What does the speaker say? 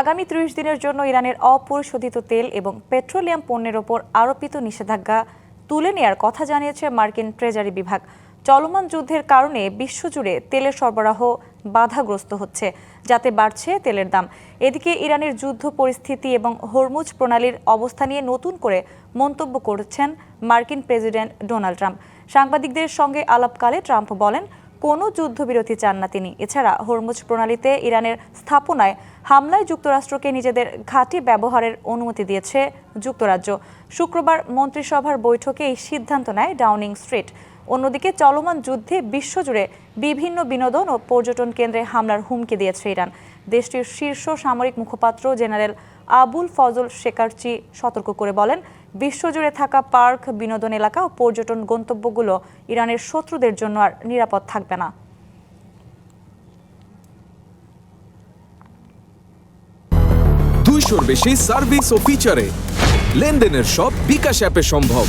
আগামী ৩০ দিনের জন্য ইরানের অপরিশোধিত তেল এবং পেট্রোলিয়াম পণ্যের ওপর আরোপিত নিষেধাজ্ঞা তুলে নেয়ার কথা জানিয়েছে মার্কিন ট্রেজারি বিভাগ। চলমান যুদ্ধের কারণে বিশ্বজুড়ে তেলের সরবরাহ বাধাগ্রস্ত হচ্ছে, যাতে বাড়ছে তেলের দাম। এদিকে ইরানের যুদ্ধ পরিস্থিতি এবং হরমুজ প্রণালীর অবস্থা নিয়ে নতুন করে মন্তব্য করেছেন মার্কিন প্রেসিডেন্ট ডোনাল্ড ট্রাম্প। সাংবাদিকদের সঙ্গে আলাপকালে ট্রাম্প বলেন, কোনো যুদ্ধবিরতি চান না তিনি। এছাড়া হরমুজ প্রণালীতে ইরানের স্থাপনায় হামলায় যুক্তরাষ্ট্রকে নিজেদের ঘাঁটি ব্যবহারের অনুমতি দিয়েছে যুক্তরাজ্য। শুক্রবার মন্ত্রিসভার বৈঠকে এই সিদ্ধান্ত নেয় ডাউনিং স্ট্রিট। অন্যদিকে চলমান যুদ্ধে বিশ্বজুড়ে বিভিন্ন বিনোদন ও পর্যটন কেন্দ্রে হামলার হুমকি দিয়েছে ইরান। দেশটির শীর্ষ সামরিক মুখপাত্র জেনারেল আবুল ফজল শেকারচি সতর্ক করে বলেন, বিশ্বজুড়ে থাকা পার্ক, বিনোদন এলাকা ও পর্যটন গন্তব্যগুলো ইরানের শত্রুদের জন্য আর নিরাপদ থাকবে না। 200-র বেশি সার্ভিস ও ফিচারে লেনদেনের সব বিকাশ অ্যাপে সম্ভব।